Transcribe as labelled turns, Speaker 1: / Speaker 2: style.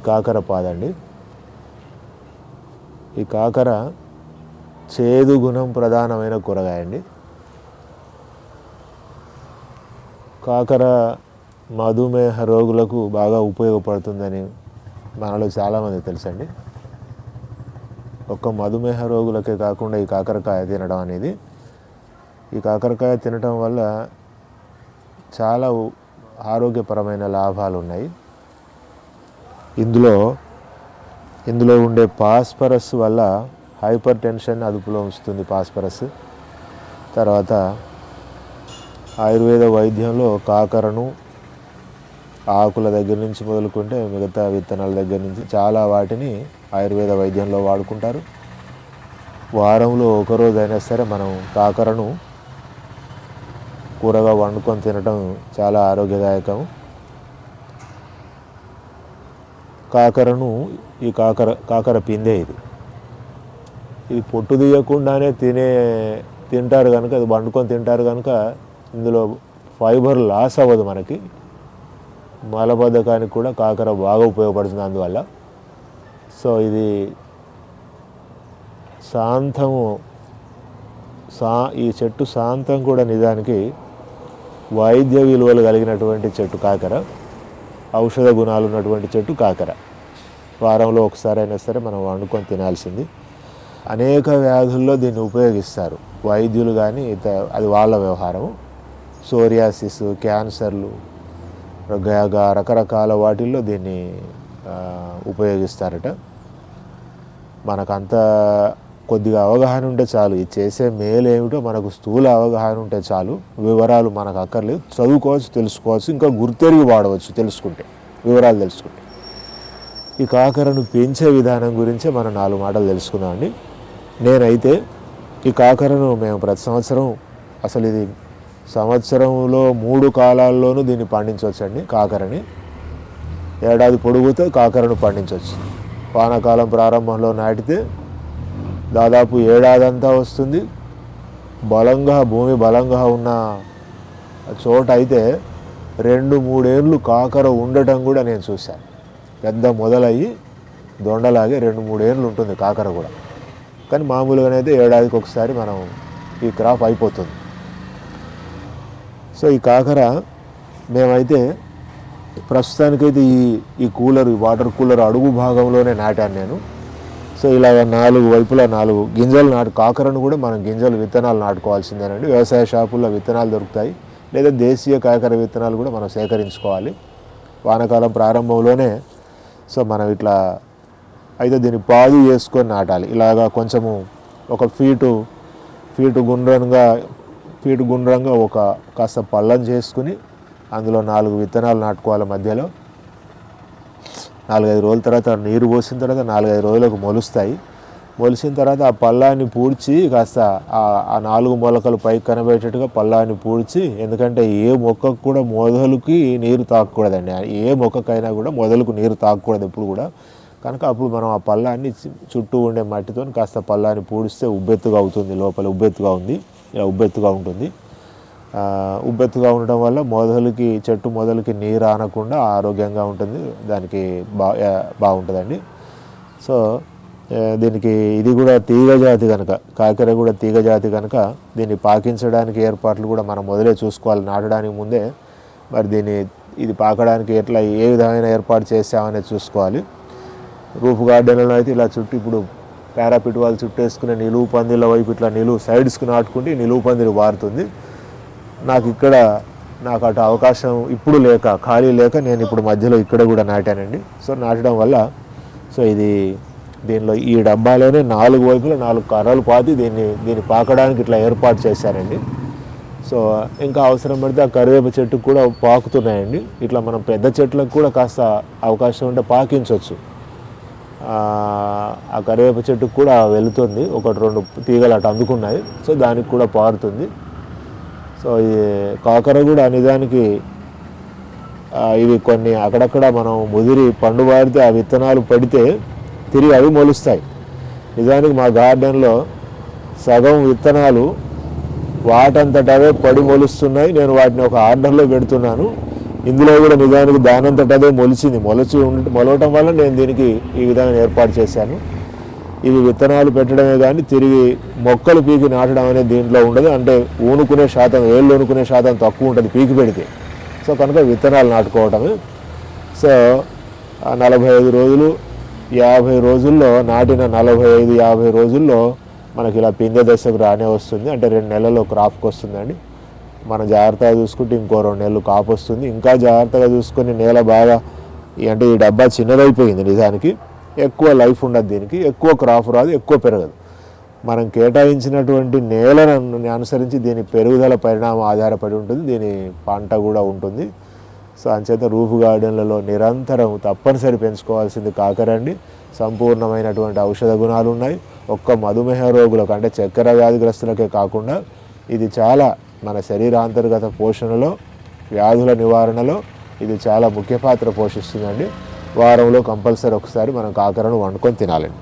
Speaker 1: కాకర పాదండి. ఈ కాకర చేదు గుణం ప్రధానమైన కూరగాయ అండి. కాకర మధుమేహ రోగులకు బాగా ఉపయోగపడుతుందని మనలో చాలామంది తెలుసండి. ఒక్క మధుమేహ రోగులకే కాకుండా ఈ కాకరకాయ తినడం అనేది, ఈ కాకరకాయ తినడం వల్ల చాలా ఆరోగ్యపరమైన లాభాలు ఉన్నాయి. ఇందులో ఉండే ఫాస్ఫరస్ వల్ల హైపర్ టెన్షన్ అదుపులో ఉంచుతుంది ఫాస్ఫరస్. తర్వాత ఆయుర్వేద వైద్యంలో కాకరను ఆకుల దగ్గర నుంచి మొదలుకుంటే మిగతా విత్తనాల దగ్గర నుంచి చాలా వాటిని ఆయుర్వేద వైద్యంలో వాడుకుంటారు. వారంలో ఒకరోజు అయినా సరే మనం కాకరను కూరగా వండుకొని తినడం చాలా ఆరోగ్యదాయకం. కాకరను ఈ కాకర పిందే ఇది పొట్టు తీయకుండానే తింటారు కనుక, అది వండుకొని తింటారు కనుక ఇందులో ఫైబర్ లాస్ అవ్వదు. మనకి మలబద్ధకానికి కూడా కాకర బాగా ఉపయోగపడుతుంది అందువల్ల. సో ఇది ఈ చెట్టు శాంతం కూడా నిజానికి వైద్య విలువలు కలిగినటువంటి చెట్టు కాకర, ఔషధ గుణాలు ఉన్నటువంటి చెట్టు కాకర. వారంలో ఒకసారి అయినా సరే మనం వండుకొని తినాల్సింది. అనేక వ్యాధుల్లో దీన్ని ఉపయోగిస్తారు వైద్యులు, కానీ అది వాళ్ళ వ్యవహారం. సోరియాసిస్, క్యాన్సర్లు, రకరకాల వాటిల్లో దీన్ని ఉపయోగిస్తారట. మనకంత కొద్దిగా అవగాహన ఉంటే చాలు, ఇది చేసే మేలు ఏమిటో మనకు స్థూల అవగాహన ఉంటే చాలు. వివరాలు మనకు అక్కర్లేదు, చదువుకోవచ్చు, తెలుసుకోవచ్చు, ఇంకా గుర్తెరిగి వాడవచ్చు తెలుసుకుంటే, వివరాలు తెలుసుకుంటే. ఈ కాకరను పెంచే విధానం గురించే మనం 4 మాటలు తెలుసుకుందామండి. నేనైతే ఈ కాకరను మేము ప్రతి సంవత్సరం, అసలు ఇది సంవత్సరంలో 3 కాలాల్లోనూ దీన్ని పండించవచ్చండి. కాకరని ఏడాది పొడుగుతో కాకరను పండించవచ్చు. వానాకాలం ప్రారంభంలో నాటితే దాదాపు ఏడాదంతా వస్తుంది. భూమి బలంగా ఉన్న చోట అయితే 2-3 ఏళ్ళు కాకర ఉండటం కూడా నేను చూశాను. పెద్ద మొదలయ్యి దొండలాగే 2-3 ఏళ్ళు ఉంటుంది కాకర కూడా. కానీ మామూలుగానైతే ఏడాదికి ఒకసారి మనం ఈ క్రాప్ అయిపోతుంది. సో ఈ కాకర మేమైతే ప్రస్తుతానికైతే ఈ వాటర్ కూలర్ అడుగు భాగంలోనే నాటాను నేను. సో ఇలాగ 4 వైపులా 4 గింజలు కాకరను కూడా మనం విత్తనాలు నాటుకోవాల్సిందేనండి. వ్యవసాయ షాపుల్లో విత్తనాలు దొరుకుతాయి, లేదా దేశీయ కాకర విత్తనాలు కూడా మనం సేకరించుకోవాలి వానాకాలం ప్రారంభంలోనే. సో మనం ఇట్లా అయితే దీన్ని పాదు చేసుకొని నాటాలి. ఇలాగా కొంచెము ఒక ఫీటు గుండ్రంగా ఒక కాస్త పల్లం చేసుకుని అందులో 4 విత్తనాలు నాటుకోవాలి. మధ్యలో 4-5 రోజుల తర్వాత నీరు పోసిన తర్వాత 4-5 రోజులకు మొలుస్తాయి. మొలిసిన తర్వాత ఆ పల్లాన్ని పూడ్చి కాస్త ఆ 4 మొలకలు పైకి కనబడేటట్టుగా పల్లాన్ని పూడ్చి, ఎందుకంటే ఏ మొక్కకు కూడా మొదలుకి నీరు తాకూడదండి. ఏ మొక్కకైనా కూడా మొదలుకు నీరు తాకూడదు ఎప్పుడు కూడా. కనుక అప్పుడు మనం ఆ పల్లాన్ని చుట్టూ ఉండే మట్టితో కాస్త పల్లాన్ని పూడిస్తే ఉబ్బెత్తుగా అవుతుంది. లోపల ఇలా ఉబ్బెత్తుగా ఉంటుంది. ఉబ్బెత్తుగా ఉండటం వల్ల చెట్టు మొదలుకి నీరు ఆనకుండా ఆరోగ్యంగా ఉంటుంది, దానికి బాగుంటుందండి. సో దీనికి ఇది కూడా తీగజాతి కనుక, కాకర కూడా తీగజాతి కనుక దీన్ని పాకించడానికి ఏర్పాట్లు కూడా మనం మొదలే చూసుకోవాలి. నాటడానికి ముందే మరి ఇది పాకడానికి ఏ విధమైన ఏర్పాటు చేసామనేది చూసుకోవాలి. రూఫ్ గార్డెన్లో అయితే ఇలా చుట్టూ ఇప్పుడు పారాపిట్ వాళ్ళు చుట్టేసుకునే నిలువు పందిళ్ళ వైపు ఇట్లా సైడ్స్కి నాటుకుంటే నిలువు పందిరి వారుతుంది. నాకు అటు అవకాశం ఇప్పుడు ఖాళీ లేక నేను ఇప్పుడు మధ్యలో ఇక్కడ కూడా నాటానండి. సో నాటడం వల్ల దీనిలో ఈ డబ్బాలోనే 4 వైపులా 4 కర్రలు పాతి దీన్ని పాకడానికి ఇట్లా ఏర్పాటు చేశారండి. సో ఇంకా అవసరం పడితే ఆ కరివేప చెట్టుకు కూడా పాకుతున్నాయండి. ఇట్లా మనం పెద్ద చెట్లకు కూడా కాస్త అవకాశం ఉంటే పాకించవచ్చు. ఆ కరివేప చెట్టుకు కూడా వెళుతుంది, 1-2 తీగలు అటు అందుకున్నాయి. సో దానికి కూడా పారుతుంది. సో ఈ కాకర కూడా నిజానికి ఇవి కొన్ని అక్కడక్కడ మనం ముదిరి పండు వాడితే ఆ విత్తనాలు పడితే తిరిగి అవి మొలుస్తాయి. నిజానికి మా గార్డెన్లో సగం విత్తనాలు వాటంతటవే పడి మొలుస్తున్నాయి. నేను వాటిని ఒక ఆర్డర్లో పెడుతున్నాను. ఇందులో కూడా నిజానికి దానంతట అదే మొలవటం వల్ల నేను దీనికి ఈ విధంగా ఏర్పాటు చేశాను. ఇవి విత్తనాలు పెట్టడమే కానీ తిరిగి మొక్కలు పీకి నాటడం అనేది దీంట్లో ఉండదు. అంటే వేళ్ళు ఊనుకునే శాతం తక్కువ ఉంటుంది పీకి పెడితే. సో కనుక విత్తనాలు నాటుకోవటమే. సో 45 రోజులు 50 రోజుల్లో నాటిన 45-50 రోజుల్లో మనకి ఇలా పిందె దశకు రానే వస్తుంది. అంటే 2 నెలల్లో క్రాప్కి వస్తుందండి. మనం జాగ్రత్తగా చూసుకుంటే ఇంకో 2 నెలలు కాపు వస్తుంది. ఇంకా జాగ్రత్తగా చూసుకొని నేల బాగా అంటే ఈ డబ్బా చిన్నదైపోయింది నిజానికి, ఎక్కువ లైఫ్ ఉండదు దీనికి, ఎక్కువ క్రాప్ రాదు, ఎక్కువ పెరగదు. మనం కేటాయించినటువంటి నేలను అనుసరించి దీని పెరుగుదల పరిణామం ఆధారపడి ఉంటుంది, దీని పంట కూడా ఉంటుంది. సో అంచేత రూఫ్ గార్డెన్లలో నిరంతరం తప్పనిసరి పెంచుకోవాల్సింది కాకరండి. సంపూర్ణమైనటువంటి ఔషధ గుణాలు ఉన్నాయి. ఒక్క మధుమేహ రోగులకు అంటే చక్కెర వ్యాధిగ్రస్తులకే కాకుండా ఇది చాలా మన శరీరాంతర్గత పోషణలో, వ్యాధుల నివారణలో ఇది చాలా ముఖ్య పాత్ర పోషిస్తుందండి. వారంలో కంపల్సరీ ఒకసారి మనం కాకరను వండుకొని తినాలండి.